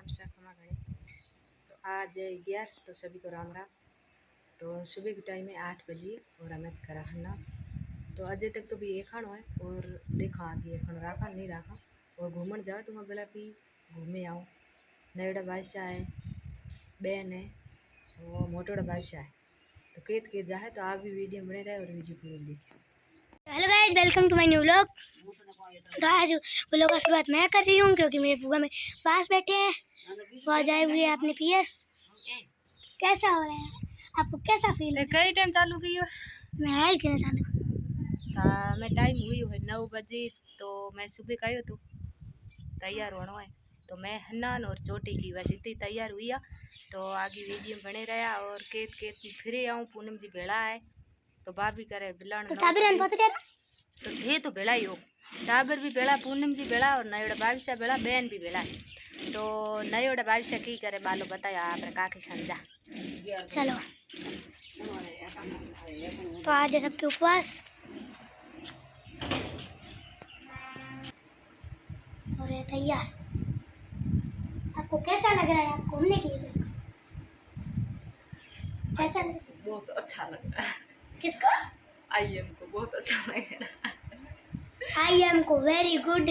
राम से खमा घड़ी। तो आज गैस तो सभी को राम राम। तो सुबह के टाइम है 8 बजे और हमें करा खाना। तो अजय तक तो भी ये खानो है और देखा आगे ये खाना राखा नहीं राखा और घूमन जाओ तो मैं बोला भी घूमे आओ। नयोड़ा बादशाह है, बहन है और मोटोड़ा बादशाह है। तो केत के जाए तो आप भी वीडियो बने रहे और वीडियो पूरी देखिए। Hello guys, welcome to my new vlog. तो आज व्लॉग का शुरुआत मैं कर रही हूँ क्योंकि मेरे बुआ में पास बैठे हैं। वो आ जाए हुए अपने पियर। कैसा हो रहा है आपको, कैसा फील है? कई टाइम चालू की हो? मैं आज क्यों चालू मैं टाइम हुई है 9 बजे। तो मैं सुबह का तो तैयार होना है। तो मैं हन्नान और चोटी की बस इतनी तैयार हुई है। तो आगे वीडियो बने रहा और केत केत फिर आऊँ। पूनम जी भेड़ा है तो भाभी करे बिलाण तो थे तो भेड़ा ही हो। टाबर भी भेड़ा, पूनम जी भेड़ा और नयोड़ा बादशाह भेड़ा, बहन भी भेड़ा है। तो नयोड़ा बादशाह की करे बालो बताया आपने काके समझा। चलो तो आज है सबके उपवास और ये तैयार। आपको कैसा लग रहा है आप घूमने के लिए? कैसा लग रहा है? बहुत अच्छा लग रहा है। किसको? आईएम को बहुत अच्छा लग रहा है। आईएम को वेरी गुड।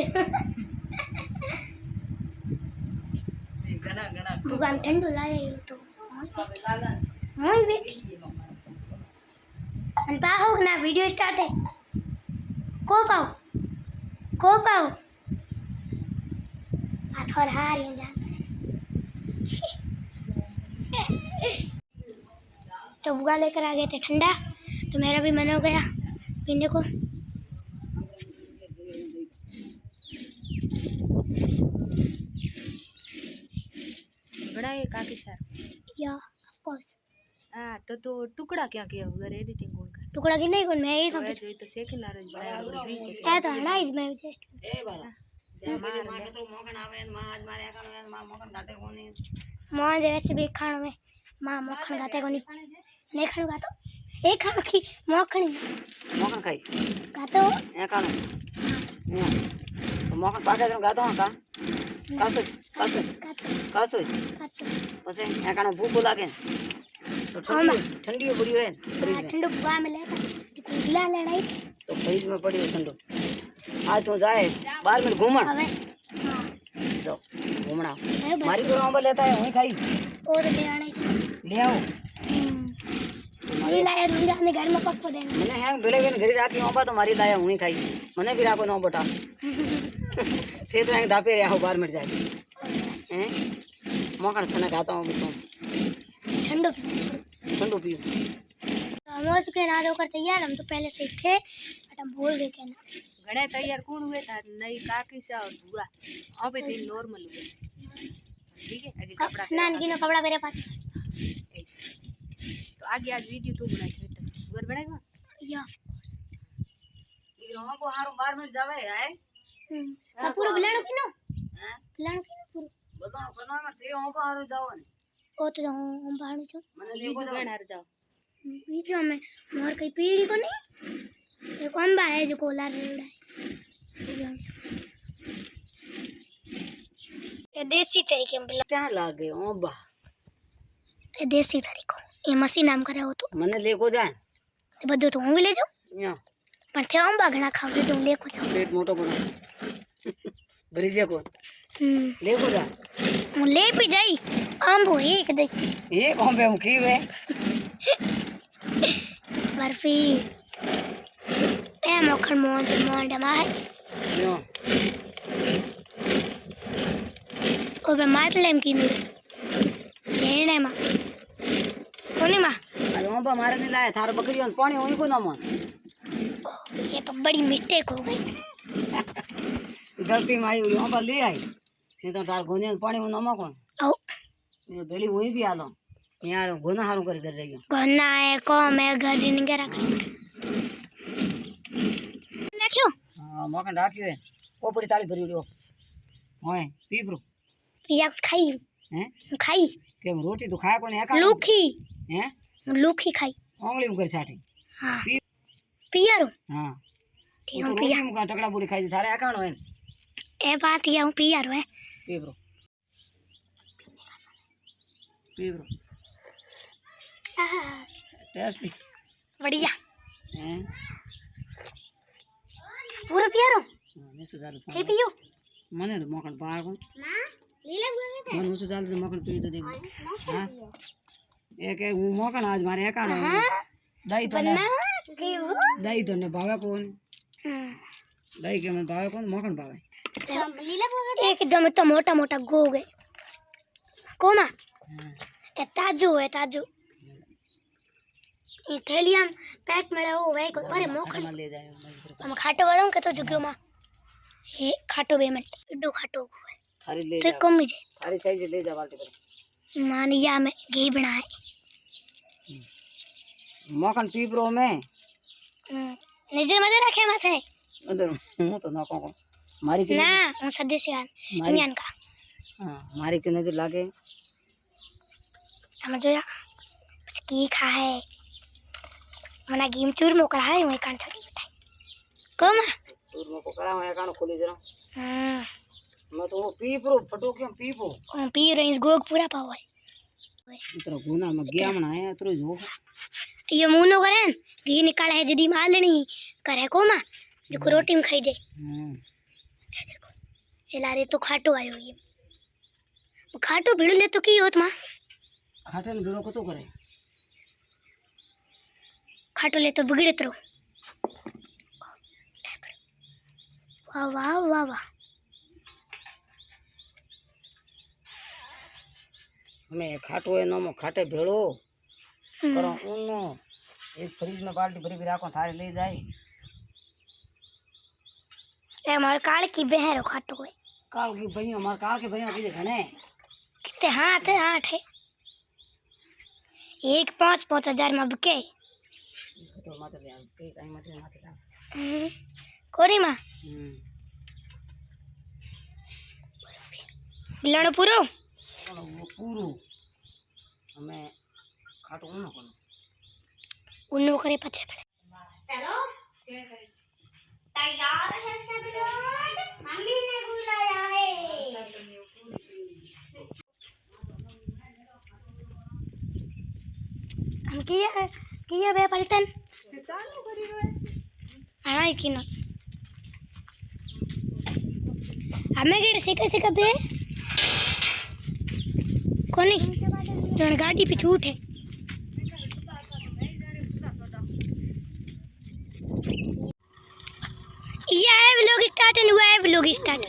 घना घना भगवान ठंडू लाए हो तो हाँ बेटी अनपा हो ना। वीडियो स्टार्ट है। को पाओ थोड़ा हार ही जान। तो बुआ लेकर आ गए थे ठंडा, तो मेरा भी मन हो गया पीने को। बड़ा है काफी सर या ऑफ कोर्स। हां तो टुकड़ा क्या किया अगर एडिटिंग कौन कर टुकड़ा की नहीं कौन मैं ये सब जो तो सेकंड नाराज बड़ा और 20 सेकंड है तो ना इसमें जस्ट ए बाला मार तो मोकन आवे मां आज मारे आकन मां मोकन गाते कोनी मां जैसे भी खाना में मां मक्खन खाते कोनी नहीं खाणो गातो एक खाणो की मोकन खाई गातो ए कानो तो मोकन पाके तो गातो का कासो पसे ए कानो भूख लागे तो ठंडी पड़ी है फ्रिज में। ठंडू बुआ में लेकर गुला लड़ाई तो फ्रिज में पड़ी है ठंडू। आज तो जाए 12 मिनट घूमन अबे जाओ घूमना मारी तो आंबा लेता है वही खाई ओ तो ले आने ले आओ नहीं लाया दूंगा अपने घर में पक देना मैंने है बेले बेन घरी राखी आंबा तो मारी लाया वही खाई मने भी राखो ना बेटा थे तो दापे रहा हो 12 मिनट जाए हैं मखन खाना खाता हूं तो ठंडू पियो। तो हम हो चुके ना होकर तैयार। हम तो पहले से ही थे बट हम भूल गए कहना। घड़े तैयार कौन हुए था? नई काकी से और बुआ अबे थी नॉर्मल हुए। ठीक है अभी कपड़ा नान की नो कपड़ा मेरे पास। तो आगे आज वीडियो तू बनाई फिर घर बनाएगा या ऑफ कोर्स ये हम को हारो 12 मिनट जावे है। पूरा बिलानो की नो हां बिलानो की नो पूरा बताओ करना में थे हम को हारो जाओ ने ओ तो हम बाहर जाओ मने लेको जाओ हार जाओ बीच में मोर कई पीड़ी को नहीं एक अंबा है जो कोला रेड़ा है। ये देसी तरीके में क्या लागे अंबा ये देसी तरीको ये मशीन नाम करे हो तो मने लेको जाए ते बदो तो હું ले जाऊं या पण थे अंबा घणा खाव तो लेको जाओ पेट मोटो बना ब्रिजे को लेको जा હું ले भी जाई अंबो एक दे एक अंबे हम की वे बर्फी ए मक्खन मोहन डमा है यो और मार लेम की नु जेने मा कोनी मा आज अंबा मारे नहीं लाया थार बकरियों पानी होई को ना मन ये तो बड़ी मिस्टेक हो गई। गलती में आई अंबा ले आई नहीं तो तार गोने पानी हो ना कौन ओ ये बेली वही भी आलो यार गोना हारू कर रही है घना है को मैं घर नहीं के रख रखियो हां मकन राखियो है ओपड़ी ताली भरी लियो होय पीपरो या खाई हैं खाई के रोटी तो खाया कोने एका लूखी हैं लूखी खाई ओंगली में कर छाटी हां पियारो हां ठीक है है पिया मुका टकड़ा बुड़ी खाई थारे एकानो है ए बात ये हूं पियारो है पीपरो पीब्रो टेस्टी बढ़िया हैं पूरा पियारो निसु जाल हे पियो मने तो मखन पाको ना लीला बुगे मन उस जाल तो मखन पी तो दे हां एक एक मखन आज मारे एकानो दही तो बन्ना क्यों दही तो ने भावे कोन दही के में भावे कोन मखन भावे लीला बुगे एकदम तो मोटा मोटा गो गए कोमा ये ताजू है ताजू ये थैलिया पैक में हो वही को अरे मोखल ले जाए हम खाटो वालों के तो जुगियो मां ये खाटो पेमेंट इडो खाटो है थारी ले तो जा कम ही जे थारी साइज ले जा बाल्टी पर मानिया में घी बनाए मखन पीब्रो में नजर मजे रखे माथे उधर हूं तो ना को मारी की ना वो सदे से अन्यान का हां मारी की नजर लागे हम जो या की खा है मना गेम चूर में करा है मैं कान छड़ी बिठाई कम चूर में को करा है कान खोली जरा मैं तो वो पीब्रो फटोके पीबो पी रही गोग पूरा पाव है इतना गुना में गया मना है तो जो ये मुनो करे घी निकाले है जदी माल नहीं करे कोमा जो को रोटी में खाई जाए देखो ये लारे तो खाटो आयो ये खाटो भिड़ ले तो की होत मां खाटे ने भिड़ो को तो करे खाटो ले तो बिगड़त रहो वाह वाह वाह वाह हमें खाटो है नो खाटे भेड़ो करो उनो एक फ्रिज में बाल्टी भरी भरी राखो थारे ले जाए ए मार काल की बहरो खाटो है काल की भैया मार काल के भैया की घने कितने हाथ है 8 है एक 5,000 में बिके तो मत ले कई टाइम मत ला कोरी मां बिलाणो पूरो वो पूरो हमें खाटो उनो कोन उन्नो करे पछे पड़े चलो तैयार है सब लोग मम्मी ने बुलाया है हम किया बे पलटन चालू करी रो हां की न हमें गेट से बे कोनी जण गाड़ी पे छूट है ये है व्लॉग स्टार्ट हुआ है व्लॉग स्टार्ट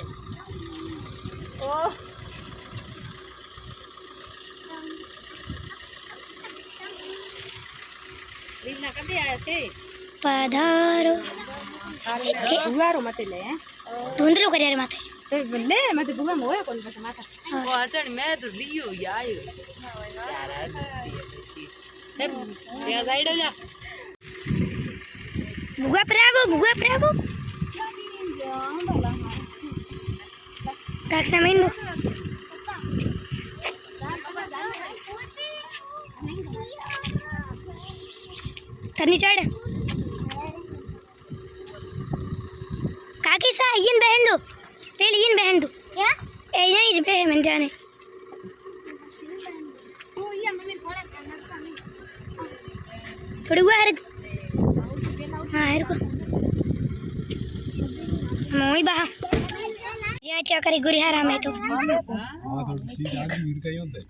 लीला कदे आए थे पधारो बुआरो मत ले धुंधलो करे रे माथे तो ले मत बुआ मोए कोन बस माथा वो अचन मैं तो लियो आयो यार चीज ये साइड हो जा बुआ प्राबो ताक समीन तनी चढ़ काकी सा इन बहन दो पहले इन बहन दो क्या ए यहीं पे मन जाने तो ये मम्मी थोड़ा थोड़ा हर हां हर को मोई बहा जी क्या करे गुरिहारा में तो हां थोड़ी सी आगे वीर का ही होता है